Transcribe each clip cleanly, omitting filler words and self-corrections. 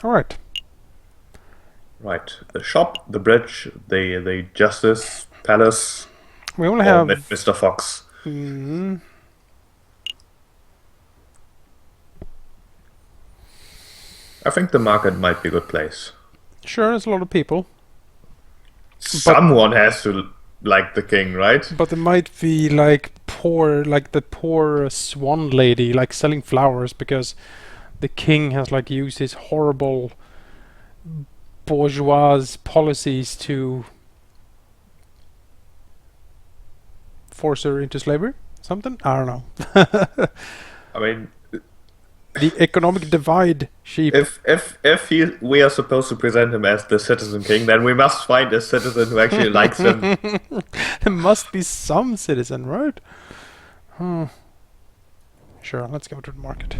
Alright. Right. The shop, the bridge, the justice palace, We only or have... Mr. Fox. Mm, I think the market might be a good place. sure, there's a lot of people. But Someone has to like the king, right? but there might be like poor, like the poor swan lady, like selling flowers because the king has like used his horrible bourgeois policies to force her into slavery. Something? I don't know. I mean, The economic divide, sheep. if we are supposed to present him as the citizen king, then we must find a citizen who actually likes him. There must be some citizen, right? Hmm. Sure, let's go to the market.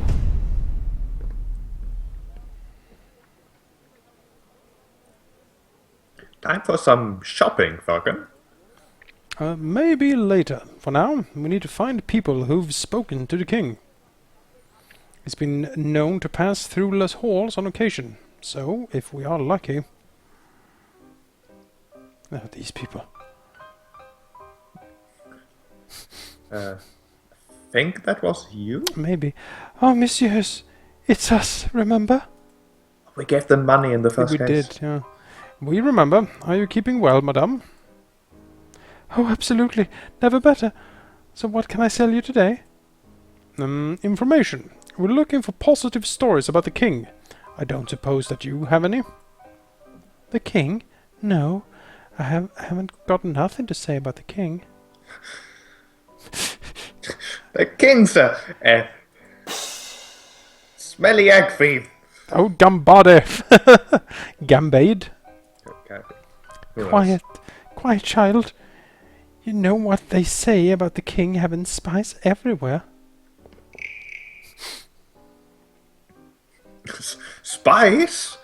Time for some shopping, Falcon. Maybe later. For now, we need to find people who've spoken to the king. He's been known to pass through Les halls on occasion, so if we are lucky... these people. Uh, think that was you? Maybe. Oh, messieurs, it's us, remember? We gave them money in the We first case. did, yeah. We remember. Are you keeping well, madame? Oh, absolutely. Never better. So what can I sell you today? Information. We're looking for positive stories about the king. I don't suppose that you have any? The king? No. I haven't got nothing to say about the king. The king's a smelly egg thief. Oh, gambade! Gambade? Okay. Who knows? Quiet. Quiet, child. You know what they say about the king having spies everywhere. Spice?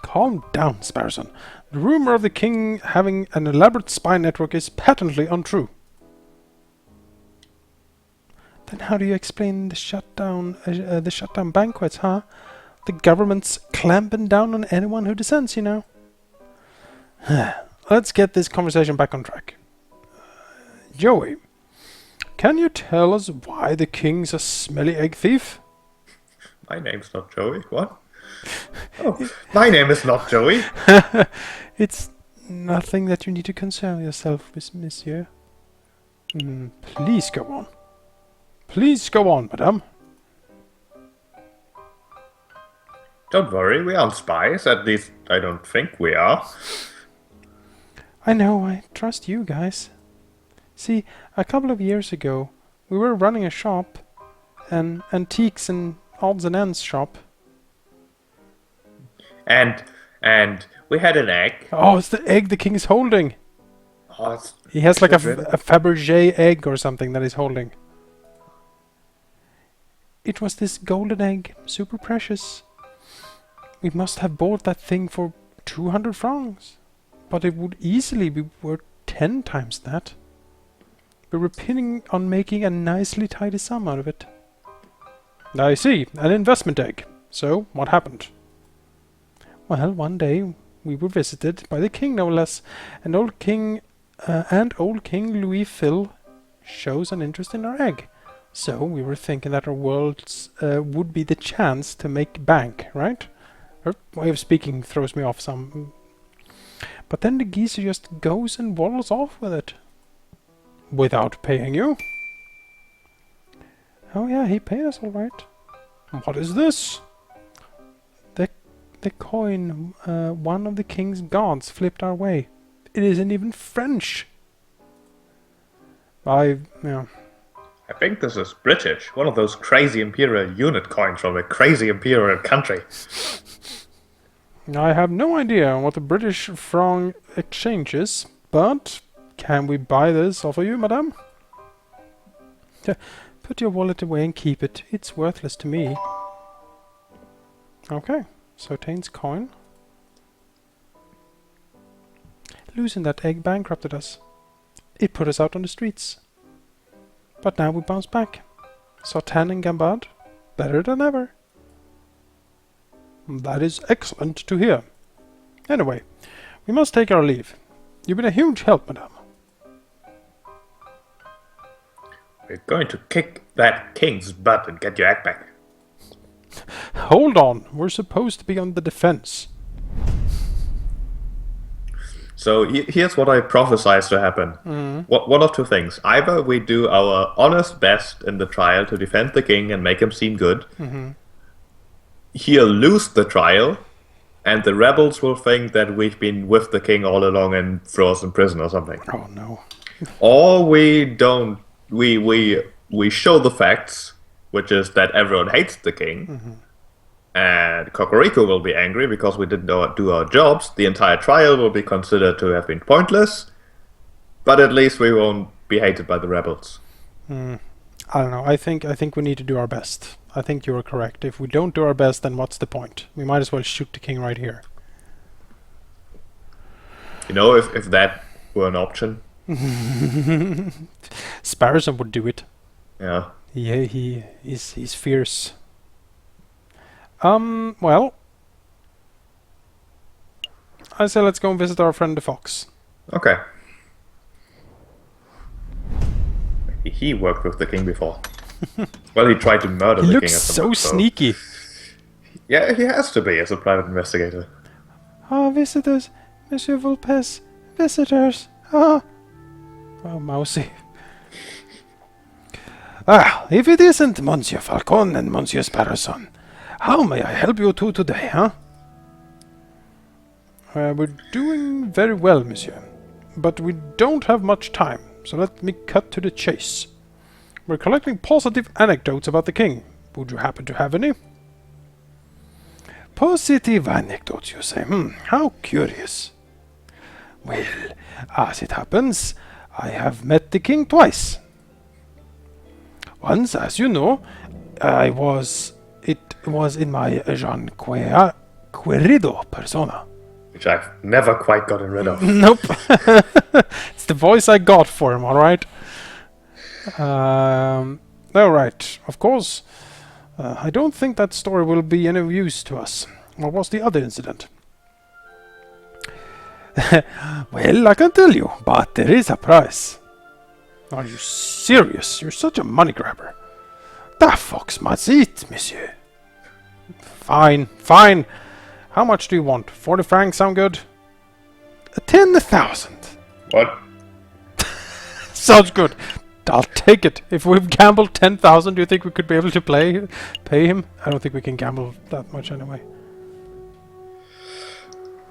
Calm down, Sparrowson. The rumor of the king having an elaborate spy network is patently untrue. Then how do you explain the shutdown banquets, huh? The government's clamping down on anyone who dissents, you know. Let's get this conversation back on track. Joey, can you tell us why the king's a smelly egg thief? My name's not Joey. What? Oh, my name is not Joey. It's nothing that you need to concern yourself with, monsieur. Please go on. Please go on, madame. Don't worry, we aren't spies. At least I don't think we are. I know, I trust you guys. See, a couple of years ago, we were running a shop, an antiques and odds and ends shop. And we had an egg. Oh, it's the egg the king is holding. Oh, He has like is it really? a Fabergé egg or something that he's holding. It was this golden egg, super precious. We must have bought that thing for 200 francs. But it would easily be worth 10 times that. We were pinning on making a nicely tidy sum out of it. I see, an investment egg. So, what happened? Well, one day we were visited by the king, no less, and old King Louis Phil shows an interest in our egg. So we were thinking that our worlds would be the chance to make bank, right? Her way of speaking throws me off some. But then the geezer just goes and waddles off with it. Without paying you. Oh yeah, he paid us all right. What is this? The coin one of the king's gods flipped our way. It isn't even French. Yeah. I think this is British. One of those crazy imperial unit coins from a crazy imperial country. I have no idea what the British franc exchange is, but can we buy this off of you, madame? Put your wallet away and keep it. It's worthless to me. Okay, so Tain's coin. Losing that egg bankrupted us. It put us out on the streets. But now we bounce back. Sartan and Gambad, better than ever. That is excellent to hear. Anyway, we must take our leave. You've been a huge help, madame. We're going to kick that king's butt and get your act back. Hold on, we're supposed to be on the defense. So here's what I prophesize to happen. One of two things. Either we do our honest best in the trial to defend the king and make him seem good. He'll lose the trial, and the rebels will think that we've been with the king all along and throw us in prison or something. Oh no. Or we don't. We show the facts, which is that everyone hates the king. And Kokoriko will be angry because we didn't do our jobs. The entire trial will be considered to have been pointless. But at least we won't be hated by the rebels. I don't know. I think we need to do our best. I think you are correct. If we don't do our best, then what's the point? We might as well shoot the king right here. You know, if that were an option. Sparrowson would do it. Yeah. Yeah, he's fierce. Well, I say let's go and visit our friend the fox. Okay. He worked with the king before. Well, he tried to murder He the king. looks at some so point, sneaky. Yeah, he has to be as a private investigator. Ah, visitors, Monsieur Vulpes, visitors. Ah, oh, mousy. Ah, if it isn't Monsieur Falcon and Monsieur Sparrowson, how may I help you two today, huh? We're doing very well, monsieur, but we don't have much time, so let me cut to the chase. We're collecting positive anecdotes about the king. Would you happen to have any? Positive anecdotes, you say? How curious. Well, as it happens, I have met the king twice. Once, as you know, it was in my Jean Querido persona. Which I've never quite gotten rid of. Nope. It's the voice I got for him, alright? Alright, of course. I don't think that story will be any use to us. What was the other incident? Well, I can tell you, but there is a price. Are you serious? You're such a money grabber. That fox must eat, monsieur. Fine, fine. How much do you want? 40 francs sound good? 10,000. What? Sounds good. I'll take it. If we've gambled 10,000, do you think we could be able to pay him? I don't think we can gamble that much anyway.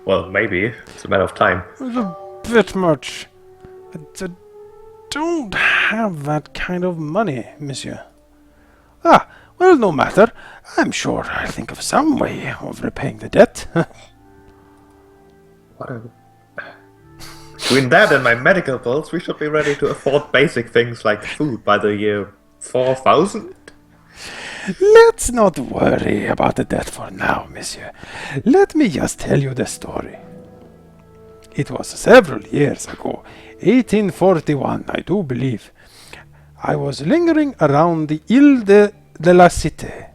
Well, maybe. It's a matter of time. It's a bit much. I don't have that kind of money, monsieur. Ah, well, no matter. I'm sure I'll think of some way of repaying the debt. What a... Between that and my medical bills, we should be ready to afford basic things like food by the year 4000? Let's not worry about the debt for now, monsieur. Let me just tell you the story. It was several years ago, 1841, I do believe. I was lingering around the Ile de la Cité.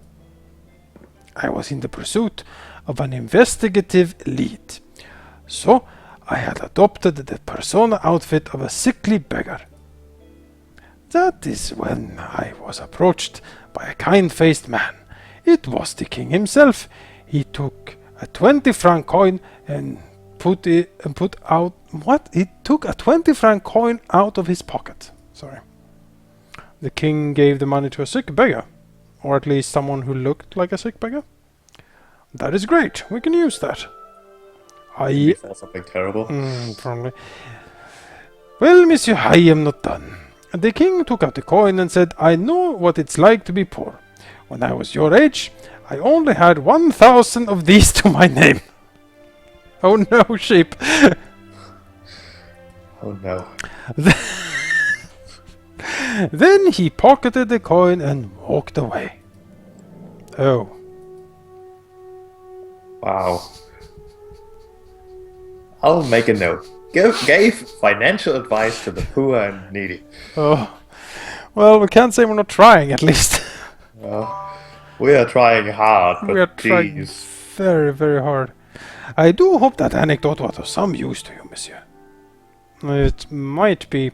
I was in the pursuit of an investigative lead. So, I had adopted the persona outfit of a sickly beggar. That is when I was approached by a kind-faced man. It was the king himself. He took a 20-franc coin and He took a 20-franc coin out of his pocket. Sorry. The king gave the money to a sick beggar, or at least someone who looked like a sick beggar. That is great. We can use that. Before something terrible. Probably. Well, monsieur, I am not done. The king took out the coin and said, I know what it's like to be poor. When I was your age, I only had 1,000 of these to my name. Oh no, sheep. Oh no. Then he pocketed the coin and walked away. Oh. Wow. I'll make a note. Gave financial advice to the poor and needy. Oh. Well, we can't say we're not trying, at least. Well, we are trying hard, but We are trying geez. very, very hard. I do hope that anecdote was of some use to you, monsieur. It might be,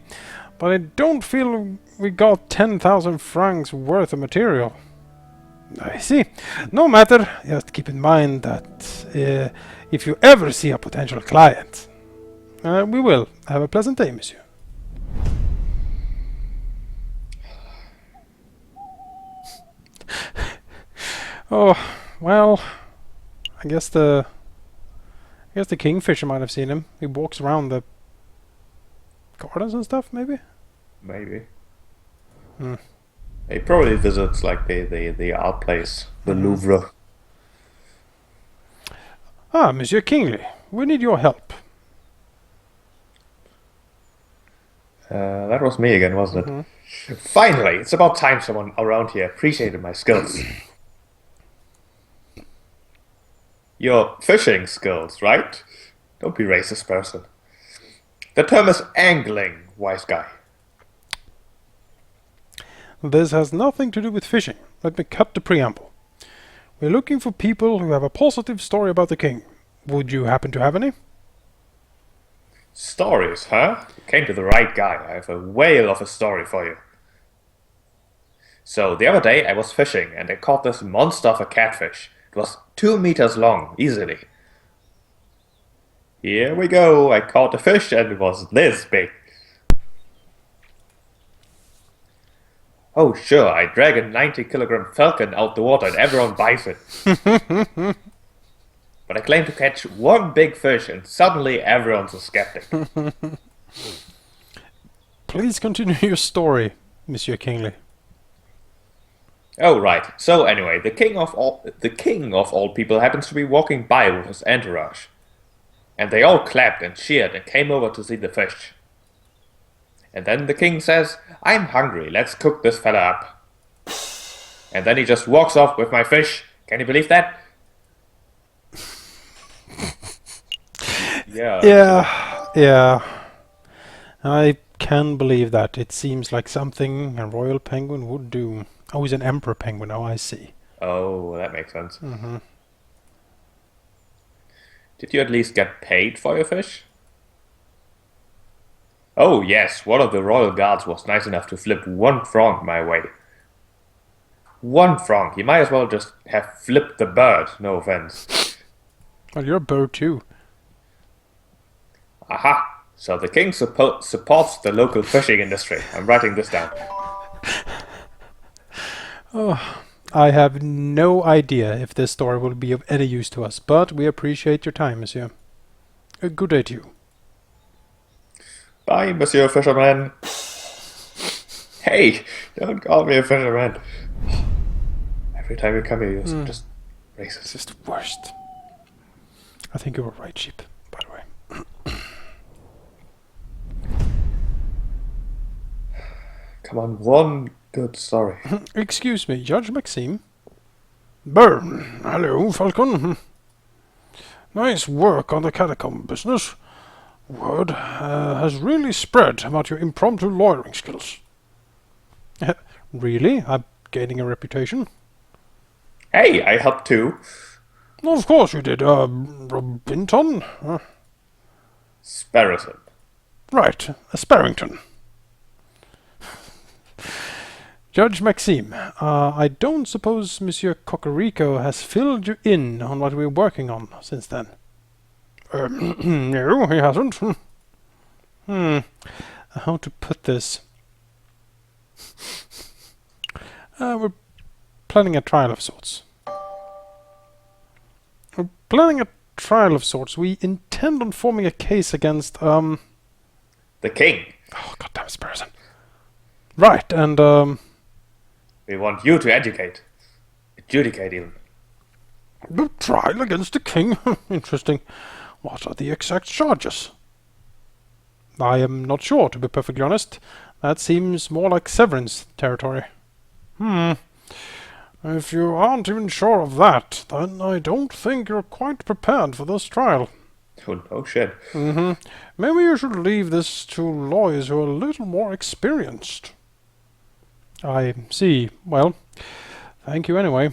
but I don't feel we got 10,000 francs worth of material. I see. No matter, just keep in mind that if you ever see a potential client, we will. Have a pleasant day, monsieur. Oh, well, I guess the kingfisher might have seen him. He walks around the gardens and stuff, maybe? Maybe. Hmm. He probably visits like the art place, the Louvre. Ah, Monsieur Kingsley, we need your help. That was me again, wasn't it? Finally, it's about time someone around here appreciated my skills. Your fishing skills, right? Don't be racist, person. The term is angling, wise guy. This has nothing to do with fishing. Let me cut the preamble. We're looking for people who have a positive story about the king. Would you happen to have any? Stories, huh? You came to the right guy. I have a whale of a story for you. So, the other day I was fishing and I caught this monster of a catfish. It was 2 meters long, easily. Here we go. I caught a fish and it was this big. Oh, sure, I drag a 90-kilogram falcon out the water and everyone buys it. But I claim to catch one big fish and suddenly everyone's a skeptic. Please continue your story, Monsieur Kingsley. Oh, right. So anyway, the king of all people happens to be walking by with his entourage. And they all clapped and cheered and came over to see the fish. And then the king says, "I'm hungry, let's cook this fella up." And then he just walks off with my fish. Can you believe that? Yeah. I can believe that. It seems like something a royal penguin would do. Oh, he's an emperor penguin. Oh, I see. Oh, that makes sense. Did you at least get paid for your fish? Oh, yes, one of the royal guards was nice enough to flip 1 franc my way. 1 franc. You might as well just have flipped the bird, no offense. Well, you're a bird too. Aha! So the king supports the local fishing industry. I'm writing this down. Oh, I have no idea if this story will be of any use to us, but we appreciate your time, monsieur. A good day to you. Bye, Monsieur Fisherman. Hey, don't call me a fisherman. Every time you come here, you're just racist. This is the worst. I think you were right, sheep, by the way. Come on, one good story. Excuse me, Judge Maxime? Burn. Hello, Falcon. Nice work on the catacomb business. Word has really spread about your impromptu lawyering skills. Really? I'm gaining a reputation? Hey, I helped too. Of course you did. Robinton? Sparrowson. Right, a Sparrington. Judge Maxime, I don't suppose Monsieur Cocorico has filled you in on what we're working on since then? No, he hasn't. How to put this? We're planning a trial of sorts. We intend on forming a case against, The king. Oh, goddamn Sparrowson. Right, and, We want you to adjudicate even. the trial against the king? Interesting. What are the exact charges? I am not sure, to be perfectly honest. That seems more like severance territory. If you aren't even sure of that, then I don't think you're quite prepared for this trial. Oh, no shit. Maybe you should leave this to lawyers who are a little more experienced. I see. Well, thank you anyway.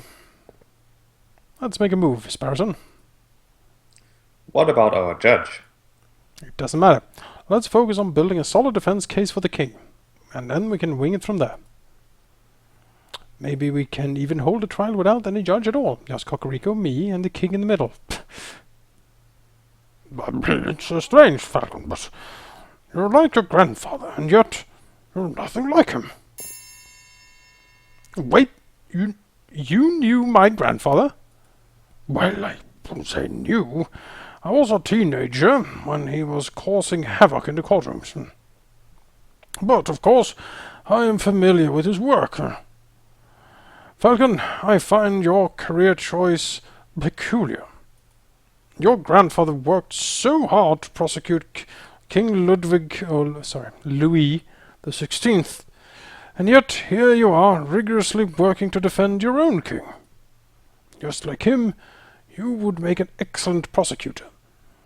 Let's make a move, Sparrowson. What about our judge? It doesn't matter. Let's focus on building a solid defense case for the king, and then we can wing it from there. Maybe we can even hold a trial without any judge at all. Just Cocorico, me, and the king in the middle. It's strange, Falcon, but you're like your grandfather, and yet you're nothing like him. Wait, you knew my grandfather? Well, I wouldn't say knew. I was a teenager when he was causing havoc in the courtrooms. But, of course, I am familiar with his work. Falcon, I find your career choice peculiar. Your grandfather worked so hard to prosecute Louis the 16th, and yet here you are rigorously working to defend your own king. Just like him, you would make an excellent prosecutor.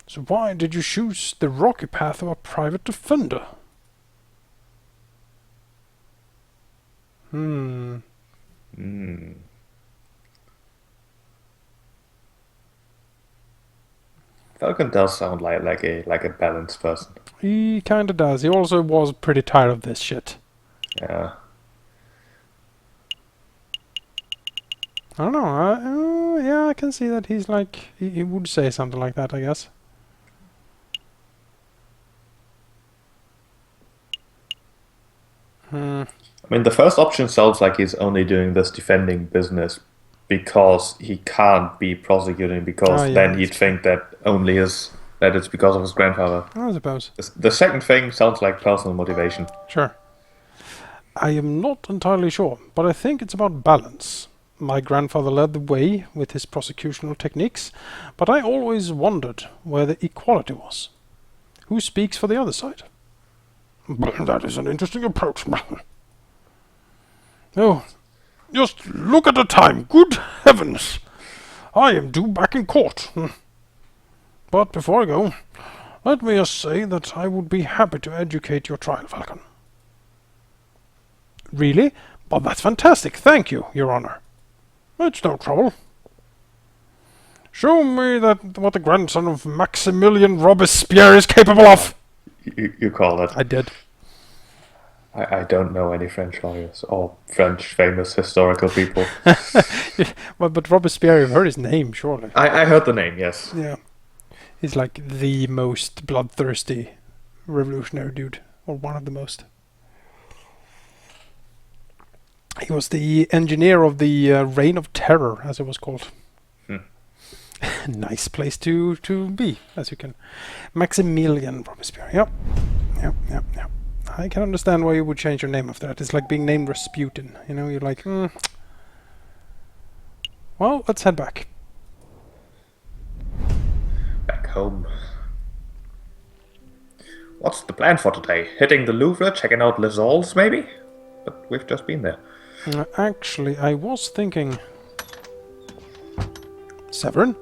So why did you choose the rocky path of a private defender? Falcon does sound like a balanced person. He kinda does. He also was pretty tired of this shit. Yeah. I don't know. Yeah, I can see that he's like... He would say something like that, I guess. I mean, the first option sounds like he's only doing this defending business because he can't be prosecuting, because then he'd think that it's because of his grandfather. I suppose. The second thing sounds like personal motivation. Sure. I am not entirely sure, but I think it's about balance. My grandfather led the way with his prosecutional techniques, but I always wondered where the equality was. Who speaks for the other side? That is an interesting approach. Oh, just look at the time. Good heavens! I am due back in court. But before I go, let me just say that I would be happy to educate your trial, Falcon. Really? Well, that's fantastic. Thank you, Your Honor. It's no trouble. Show me what the grandson of Maximilian Robespierre is capable of. You call it. I did. I don't know any French lawyers or French famous historical people. But Robespierre, you've heard his name, surely. I heard the name, yes. Yeah. He's like the most bloodthirsty revolutionary dude, or one of the most. He was the engineer of the Reign of Terror, as it was called. Nice place to be, as you can. Maximilian Robespierre. Yep. I can understand why you would change your name after that. It's like being named Rasputin. You know, you're like, Well, let's head back. Back home. What's the plan for today? Hitting the Louvre, checking out Les Halles, maybe? But we've just been there. Actually, I was thinking... Severin?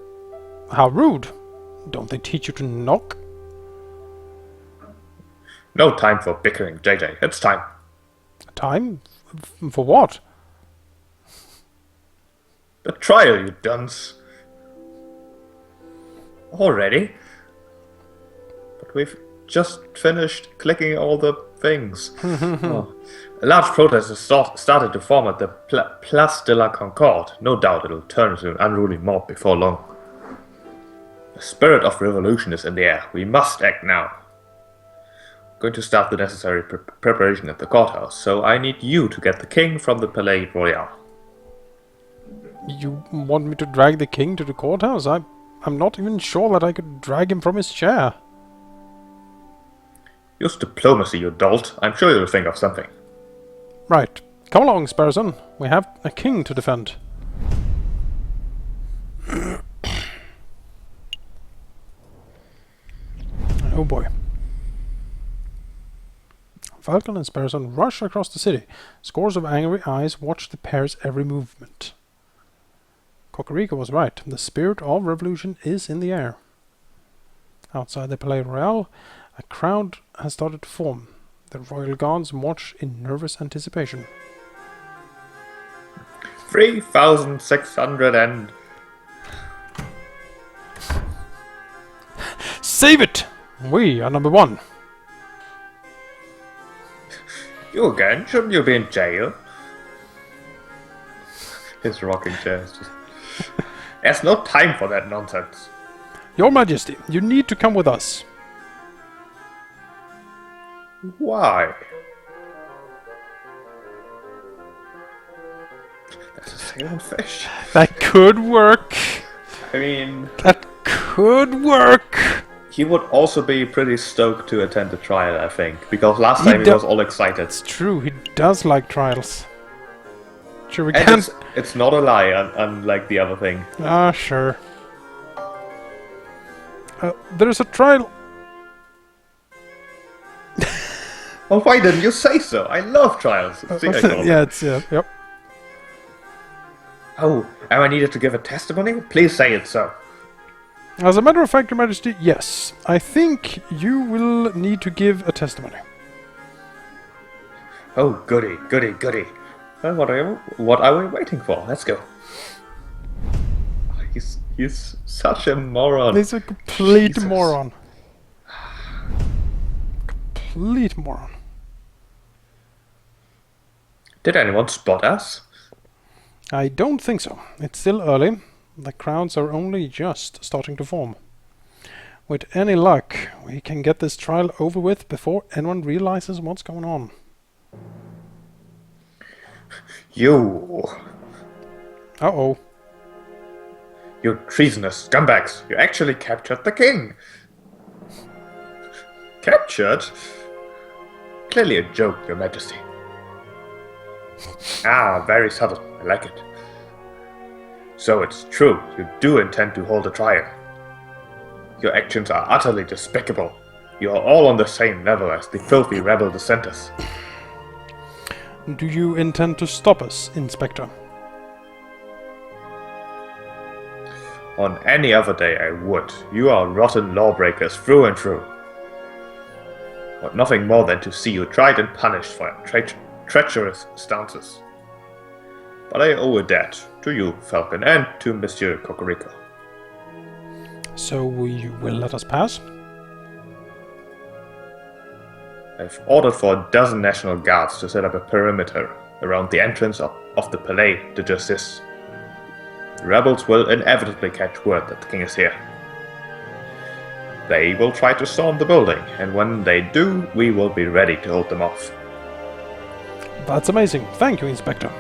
How rude. Don't they teach you to knock? No time for bickering, JJ. It's time. Time? For what? The trial, you dunce. Already? But we've just finished clicking all the things. Oh. A large protest has started to form at the Place de la Concorde. No doubt it'll turn into an unruly mob before long. The spirit of revolution is in the air. We must act now. I'm going to start the necessary preparation at the courthouse, so I need you to get the king from the Palais Royal. You want me to drag the king to the courthouse? I'm not even sure that I could drag him from his chair. Use diplomacy, you dolt. I'm sure you'll think of something. Right. Come along, Sparrowson. We have a king to defend. Oh boy. Falcon and Sparrowson rush across the city. Scores of angry eyes watch the pair's every movement. Cocorico was right. The spirit of revolution is in the air. Outside the Palais Royal, a crowd has started to form. The royal guards march in nervous anticipation. 3,600 and... Save it! We are number one. You again? Shouldn't you be in jail? His rocking chair is just... There's no time for that nonsense. Your Majesty, you need to come with us. Why? That's a sailing fish. That could work. I mean... That could work. He would also be pretty stoked to attend the trial, I think. Because last time he was all excited. It's true, he does like trials. Sure, we And can't... it's not a lie, unlike the other thing. Ah, sure. There's a trial... Oh, why didn't you say so? I love trials. See, I call yeah, them. it's... yep. Oh, am I needed to give a testimony? Please say it so. As a matter of fact, Your Majesty, yes. I think you will need to give a testimony. Oh, goody, goody, goody. Well, what are we waiting for? Let's go. He's such a moron. He's a complete Jesus. moron. Complete moron. Did anyone spot us? I don't think so. It's still early. The crowds are only just starting to form. With any luck, we can get this trial over with before anyone realizes what's going on. You... Uh-oh. You treasonous scumbags! You actually captured the king! Captured? Clearly a joke, Your Majesty. Ah, very subtle. I like it. So it's true, you do intend to hold a trial. Your actions are utterly despicable. You are all on the same level as the filthy rebel dissenters. Do you intend to stop us, Inspector? On any other day I would. You are rotten lawbreakers through and through. Want nothing more than to see you tried and punished for your treacherous stances. But I owe a debt to you, Falcon, and to Monsieur Cocorico. So you will let us pass? I've ordered for a dozen National Guards to set up a perimeter around the entrance of the Palais de Justice. The rebels will inevitably catch word that the king is here. They will try to storm the building, and when they do, we will be ready to hold them off. That's amazing. Thank you, Inspector.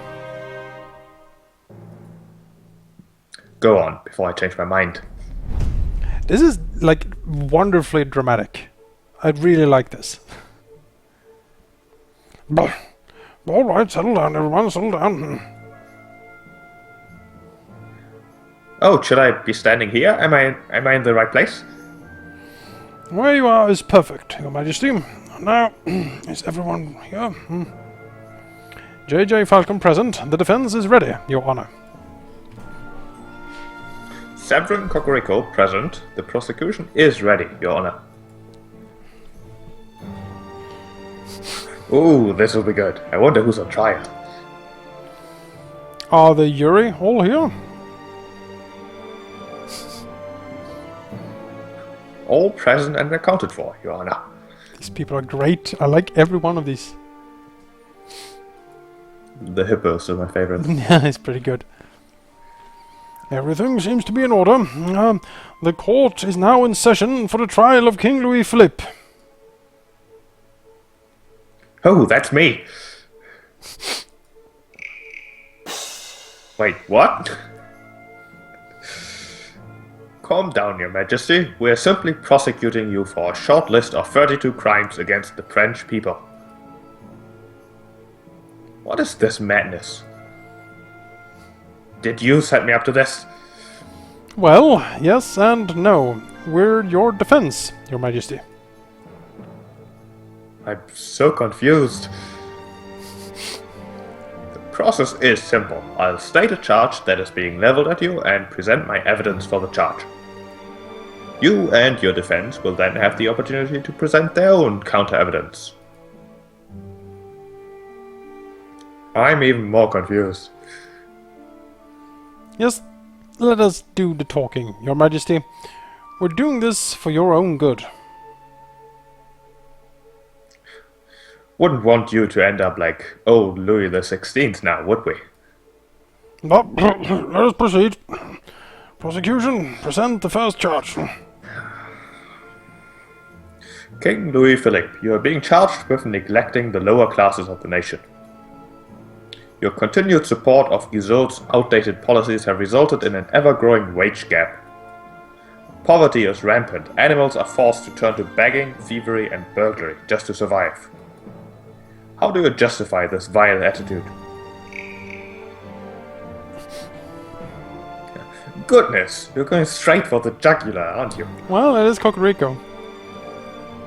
Go on, before I change my mind. This is, like, wonderfully dramatic. I really like this. Alright, settle down, everyone, settle down. Oh, should I be standing here? Am I in the right place? Where you are is perfect, Your Majesty. Now, is everyone here? JJ Falcon present. The defense is ready, Your Honor. Severin Cocorico present. The prosecution is ready, Your Honor. Ooh, this will be good. I wonder who's on trial. Are the jury all here? All present and accounted for, Your Honor. These people are great. I like every one of these. The hippos are my favorite. Yeah, it's pretty good. Everything seems to be in order. The court is now in session for the trial of King Louis Philippe. Oh, that's me! Wait, what? Calm down, Your Majesty. We are simply prosecuting you for a short list of 32 crimes against the French people. What is this madness? Did you set me up to this? Well, yes and no. We're your defense, Your Majesty. I'm so confused. The process is simple. I'll state a charge that is being leveled at you and present my evidence for the charge. You and your defense will then have the opportunity to present their own counter-evidence. I'm even more confused. Yes, let us do the talking, Your Majesty. We're doing this for your own good. Wouldn't want you to end up like old Louis the 16th now, would we? But let us proceed. Prosecution, present the first charge. King Louis Philippe, you are being charged with neglecting the lower classes of the nation. Your continued support of Guizot's outdated policies have resulted in an ever-growing wage gap. Poverty is rampant. Animals are forced to turn to begging, thievery, and burglary just to survive. How do you justify this vile attitude? Goodness, you're going straight for the jugular, aren't you? Well, it is Cocorico.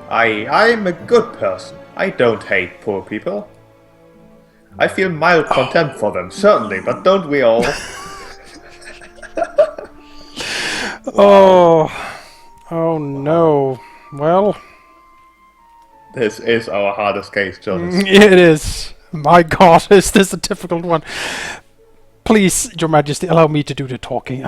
I'm a good person. I don't hate poor people. I feel mild contempt for them, certainly, but don't we all? Oh no. Well, This is our hardest case, Jonas. it is. My God, is this a difficult one? Please, Your Majesty, allow me to do the talking.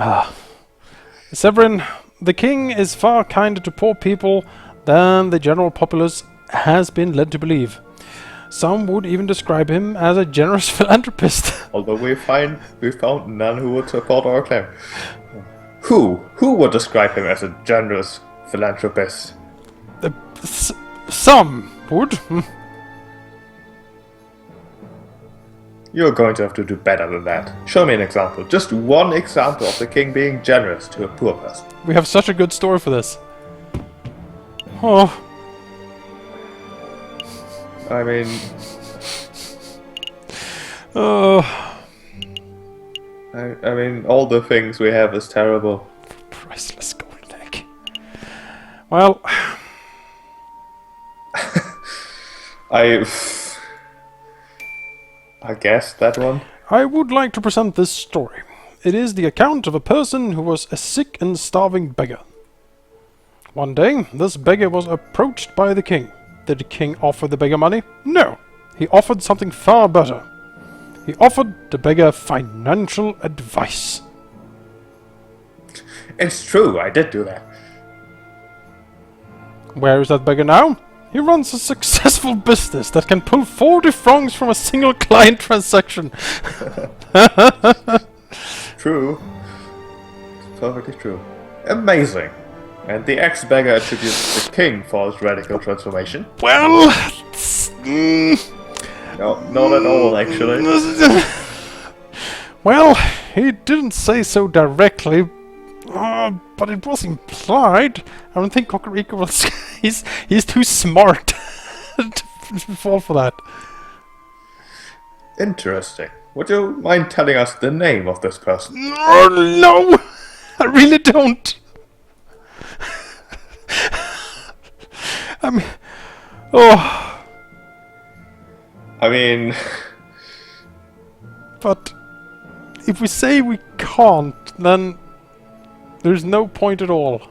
Severin, the king is far kinder to poor people than the general populace has been led to believe. Some would even describe him as a generous philanthropist. Although we found none who would support our claim. Who would describe him as a generous philanthropist? Some would. You're going to have to do better than that. Show me an example. Just one example of the king being generous to a poor person. We have such a good story for this. Oh. I mean... I mean, all the things we have is terrible. Priceless golden egg. Well... I guess that one. I would like to present this story. It is the account of a person who was a sick and starving beggar. One day, this beggar was approached by the king. Did the king offer the beggar money? No. He offered something far better. He offered the beggar financial advice. It's true, I did do that. Where is that beggar now? He runs a successful business that can pull 40 francs from a single client transaction. True. It's perfectly true. Amazing. And the ex-beggar attributes the king for his radical transformation. Well... No, not at all, actually. Well, he didn't say so directly, but it was implied. I don't think Cocorico was... he's too smart to fall for that. Interesting. Would you mind telling us the name of this person? Oh, no! I really don't. I mean... Oh... I mean... But... if we say we can't, then... there's no point at all.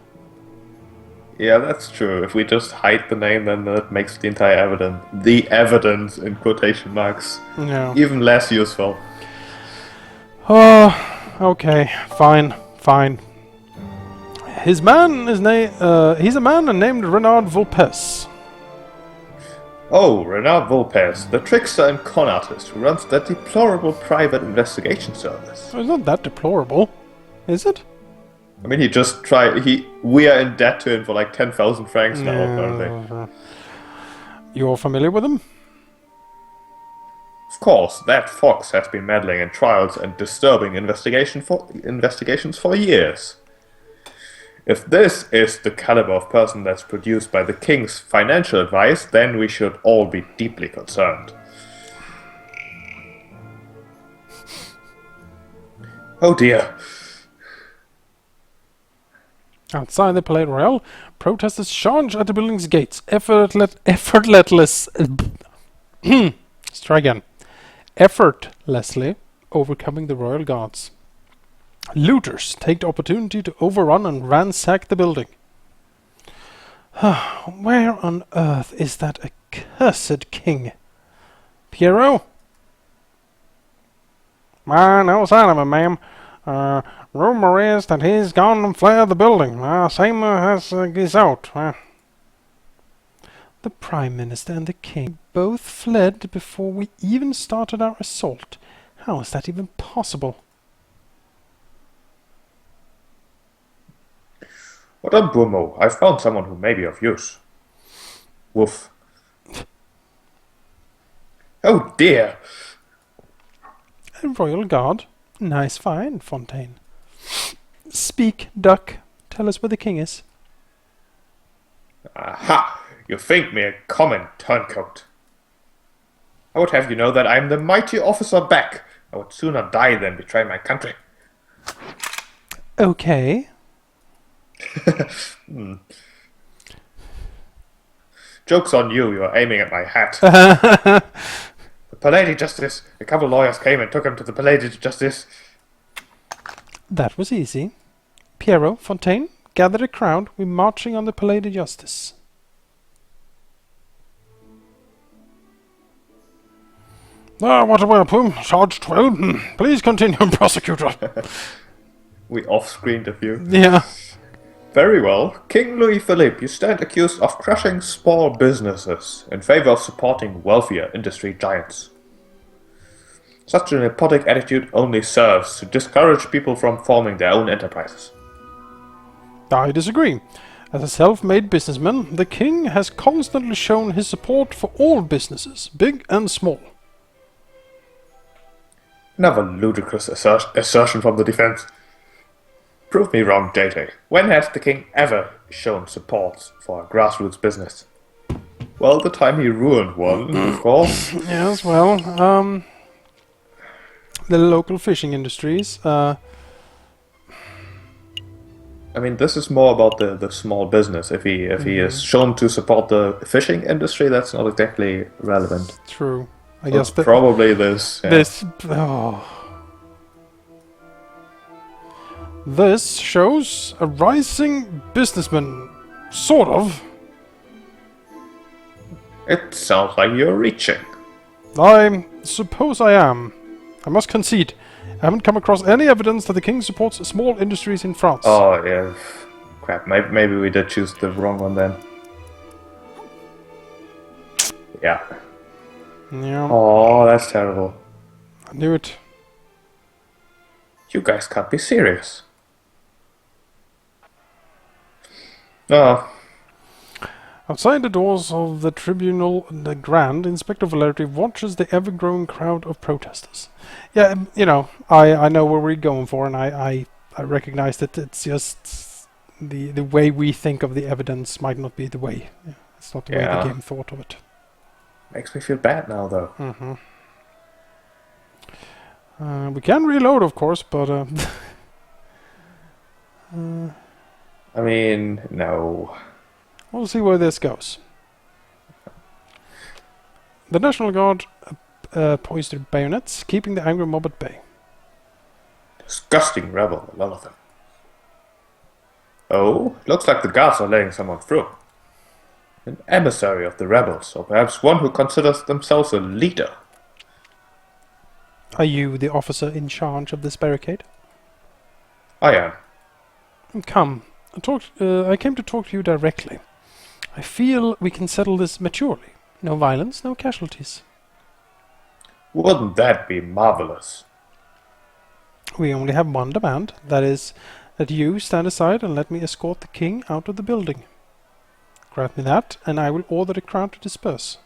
Yeah, that's true. If we just hide the name, then that makes the entire evidence in quotation marks, Yeah. even less useful. Oh, okay, fine. His man is he's a man named Renard Vulpes. Oh, Renard Vulpes, the trickster and con artist who runs that deplorable private investigation service. It's not that deplorable, is it? I mean, he just tried. We are in debt to him for like 10,000 francs now, apparently. You're familiar with him? Of course, that fox has been meddling in trials and disturbing investigations for years. If this is the caliber of person that's produced by the king's financial advice, then we should all be deeply concerned. Oh dear. Outside the Palais Royal, protesters charge at the building's gates, effortlessly overcoming the royal guards. Looters take the opportunity to overrun and ransack the building. Where on earth is that accursed king? Pierrot? No sign of him, ma'am. Rumor is that he's gone and fled the building. Same as he's out. The Prime Minister and the King both fled before we even started our assault. How is that even possible? What a Brumo. I found someone who may be of use. Woof. Oh dear! A royal guard. Nice find, Fontaine. Speak, duck. Tell us where the king is. Aha! You think me a common turncoat. I would have you know that I am the mighty officer Beck. I would sooner die than betray my country. Okay. Joke's on you, you're aiming at my hat. The Pallady Justice. A couple of lawyers came and took him to the Pallady Justice. That was easy. Piero, Fontaine, gather a crowd. We're marching on the Pallady Justice. What a welcome. Charge 12. Please continue, prosecutor. We off-screened a few. Yeah. Very well. King Louis Philippe, you stand accused of crushing small businesses in favor of supporting wealthier industry giants. Such an nepotic attitude only serves to discourage people from forming their own enterprises. I disagree. As a self-made businessman, the king has constantly shown his support for all businesses, big and small. Another ludicrous assertion from the defense. Prove me wrong, JJ. When has the king ever shown support for a grassroots business? Well, the time he ruined one, of course. Yes, well, the local fishing industries. I mean, this is more about the small business. If he is shown to support the fishing industry, that's not exactly relevant. True. I So guess probably this. Yeah. This shows a rising businessman, sort of. It sounds like you're reaching. I suppose I am. I must concede. I haven't come across any evidence that the king supports small industries in France. Oh, yeah. Crap, maybe we did choose the wrong one then. Yeah. Yeah, Oh, that's terrible. I knew it. You guys can't be serious. Oh, Outside the doors of the tribunal, the Grand Inspector Valeri watches the ever-growing crowd of protesters. Yeah, I know where we're going for, and I recognize that it's just the way we think of the evidence might not be the way. Yeah, it's not the way the game thought of it. makes me feel bad now, though. We can reload, of course, but I mean, no. we'll see where this goes. The National Guard poised their bayonets, keeping the angry mob at bay. Disgusting rebel, a lot of them. Oh, looks like the guards are letting someone through. An emissary of the rebels, or perhaps one who considers themselves a leader. Are you the officer in charge of this barricade? I am. Come, I came to talk to you directly. I feel we can settle this maturely. No violence, no casualties. Wouldn't that be marvelous? We only have one demand, that is, that you stand aside and let me escort the king out of the building. Grant me that, and I will order the crowd to disperse.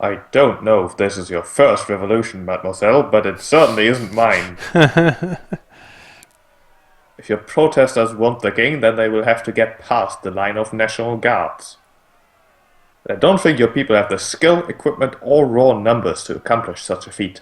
I don't know if this is your first revolution, mademoiselle, but it certainly isn't mine. If your protesters want the king, then they will have to get past the line of National Guards. But I don't think your people have the skill, equipment, or raw numbers to accomplish such a feat.